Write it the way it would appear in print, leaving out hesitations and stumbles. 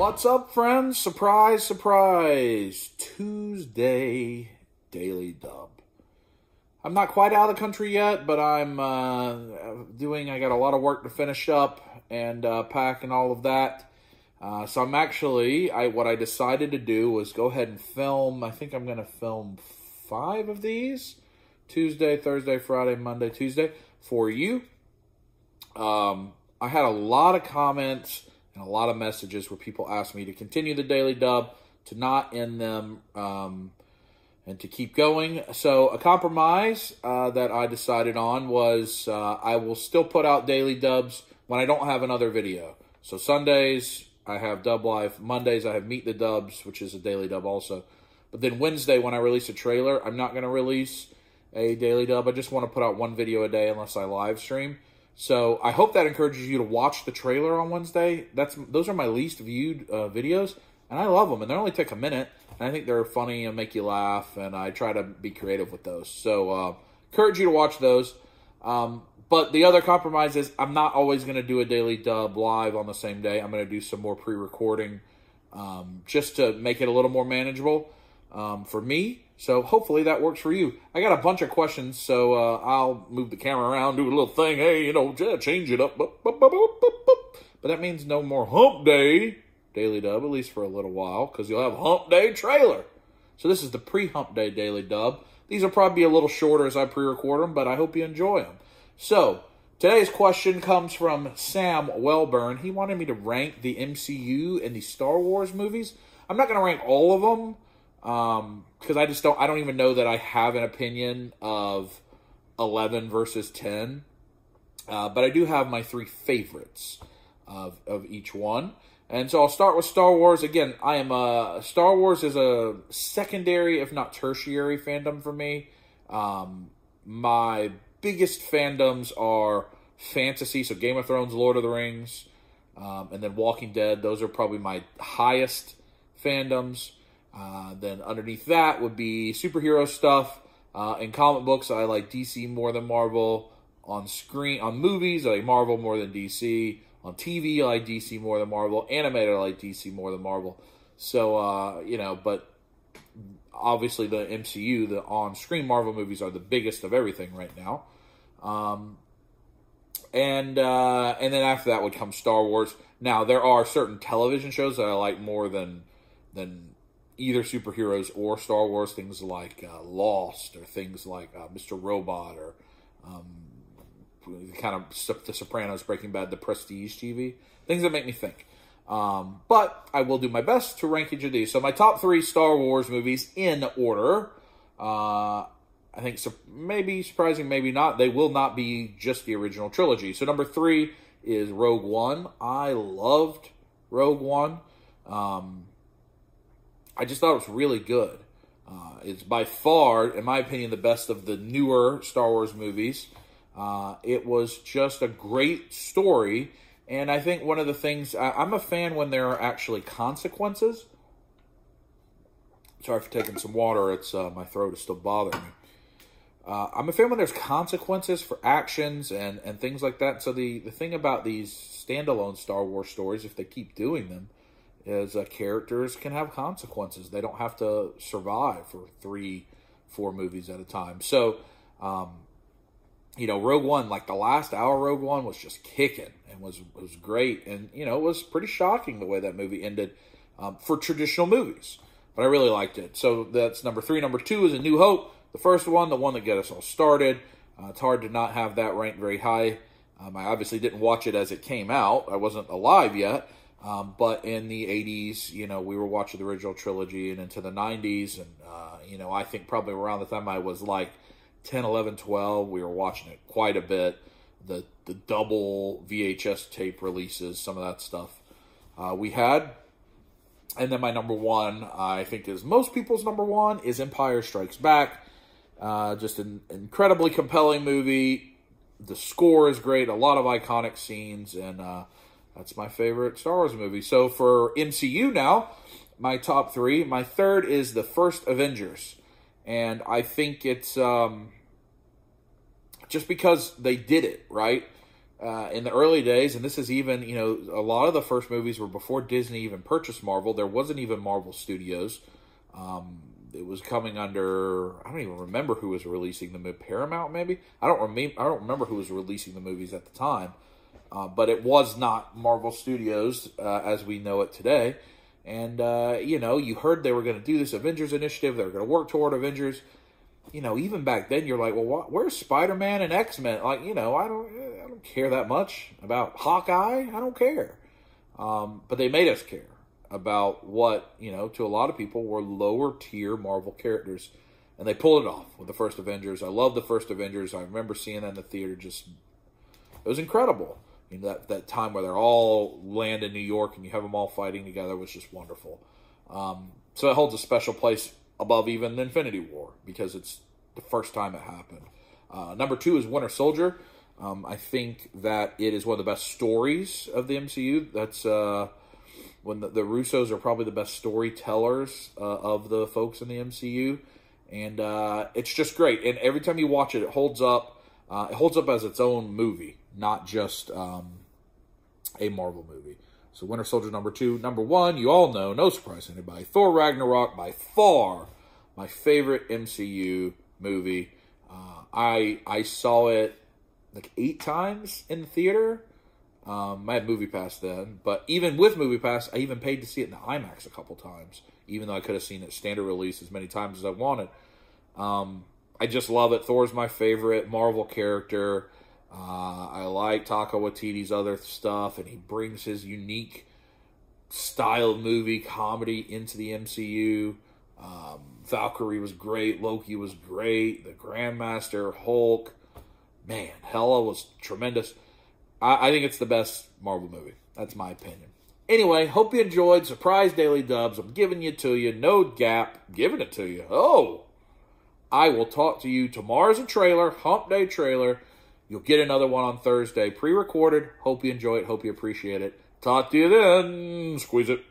What's up, friends? Surprise, surprise. Tuesday Daily Dub. I'm not quite out of the country yet, but I'm I got a lot of work to finish up and pack and all of that. So I'm actually, what I decided to do was go ahead and film. I think I'm going to film 5 of these. Tuesday, Thursday, Friday, Monday, Tuesday for you. I had a lot of comments and a lot of messages where people asked me to continue the Daily Dub, to not end them, and to keep going. So a compromise that I decided on was I will still put out Daily Dubs when I don't have another video. So Sundays, I have Dub Life. Mondays, I have Meet the Dubs, which is a Daily Dub also. But then Wednesday, when I release a trailer, I'm not going to release a Daily Dub. I just want to put out 1 video a day unless I live stream. So I hope that encourages you to watch the trailer on Wednesday. Those are my least viewed videos, and I love them. And they only take a minute, and I think they're funny and make you laugh, and I try to be creative with those. So encourage you to watch those. But the other compromise is I'm not always going to do a Daily Dub live on the same day. I'm going to do some more pre-recording just to make it a little more manageable for me. So hopefully that works for you. I got a bunch of questions, so I'll move the camera around, do a little thing. Hey, change it up. But that means no more Hump Day Daily Dub, at least for a little while, because you'll have Hump Day trailer. So this is the pre-Hump Day Daily Dub. These will probably be a little shorter as I pre-record them, but I hope you enjoy them. So today's question comes from Sam Welburn. He wanted me to rank the MCU and the Star Wars movies. I'm not going to rank all of them, because I don't even know that I have an opinion of 11 versus 10. But I do have my 3 favorites of each one. And so I'll start with Star Wars. Again, Star Wars is a secondary, if not tertiary fandom for me. My biggest fandoms are fantasy, so Game of Thrones, Lord of the Rings, and then Walking Dead. Those are probably my highest fandoms. Then underneath that would be superhero stuff. In comic books, I like DC more than Marvel. On movies, I like Marvel more than DC. On TV, I like DC more than Marvel. Animated, I like DC more than Marvel. So, but obviously the MCU, the on-screen Marvel movies are the biggest of everything right now. And then after that would come Star Wars. Now, there are certain television shows that I like more than either superheroes or Star Wars, things like Lost, or things like Mr. Robot, or kind of The Sopranos, Breaking Bad, The Prestige TV, things that make me think. But I will do my best to rank each of these. So my top 3 Star Wars movies in order, I think maybe surprising, maybe not. They will not be just the original trilogy. So number 3 is Rogue One. I loved Rogue One. I just thought it was really good. It's by far, in my opinion, the best of the newer Star Wars movies. It was just a great story. And I think one of the things, I'm a fan when there are actually consequences. Sorry for taking some water. My throat is still bothering me. I'm a fan when there's consequences for actions and things like that. So the thing about these standalone Star Wars stories, if they keep doing them, is characters can have consequences. They don't have to survive for 3-4 movies at a time. So, Rogue One, like the last hour Rogue One was just kicking and was great. And, it was pretty shocking the way that movie ended for traditional movies. But I really liked it. So that's number 3. Number 2 is A New Hope. The first one, the one that got us all started. It's hard to not have that ranked very high. I obviously didn't watch it as it came out. I wasn't alive yet. But in the 80s, we were watching the original trilogy, and into the 90s. And, I think probably around the time I was like 10, 11, 12, we were watching it quite a bit. The double VHS tape releases, some of that stuff we had. And then my number 1, I think is most people's number 1, is Empire Strikes Back. Just an incredibly compelling movie. The score is great, a lot of iconic scenes, and that's my favorite Star Wars movie. So for MCU now, my top 3, my third is the first Avengers. And I think it's just because they did it, right? in the early days, and this is even, you know, a lot of the first movies were before Disney even purchased Marvel. There wasn't even Marvel Studios. It was coming under, I don't even remember who was releasing the movie. Paramount, maybe? I don't remember who was releasing the movies at the time. But it was not Marvel Studios as we know it today. And, you know, you heard they were going to do this Avengers initiative. They were going to work toward Avengers. You know, even back then, you're like, well, where's Spider-Man and X-Men? Like, you know, I don't care that much about Hawkeye. I don't care. But they made us care about what, you know, to a lot of people were lower-tier Marvel characters. And they pulled it off with the first Avengers. I love the first Avengers. I remember seeing that in the theater. Just, it was incredible. I mean, that time where they're all land in New York and you have them all fighting together was just wonderful. So it holds a special place above even Infinity War because it's the first time it happened. Number 2 is Winter Soldier. I think that it is one of the best stories of the MCU. That's when the Russos are probably the best storytellers of the folks in the MCU. And it's just great. And every time you watch it, it holds up. It holds up as its own movie, not just a Marvel movie. So Winter Soldier number 2. Number 1, you all know, no surprise to anybody, Thor Ragnarok, by far my favorite MCU movie. I saw it like 8 times in the theater. I had Movie Pass then, but even with Movie Pass, I even paid to see it in the IMAX a couple times, even though I could have seen it standard release as many times as I wanted. I just love it. Thor's my favorite Marvel character. I like Taika Waititi's other stuff, and he brings his unique style of movie comedy into the MCU. Valkyrie was great. Loki was great. The Grandmaster, Hulk. Man, Hela was tremendous. I think it's the best Marvel movie. That's my opinion. Anyway, hope you enjoyed. Surprise Daily Dubs. I'm giving it to you. No gap. Giving it to you. Oh! I will talk to you tomorrow's a trailer. Hump Day trailer. You'll get another one on Thursday. Pre-recorded. Hope you enjoy it. Hope you appreciate it. Talk to you then. Squeeze it.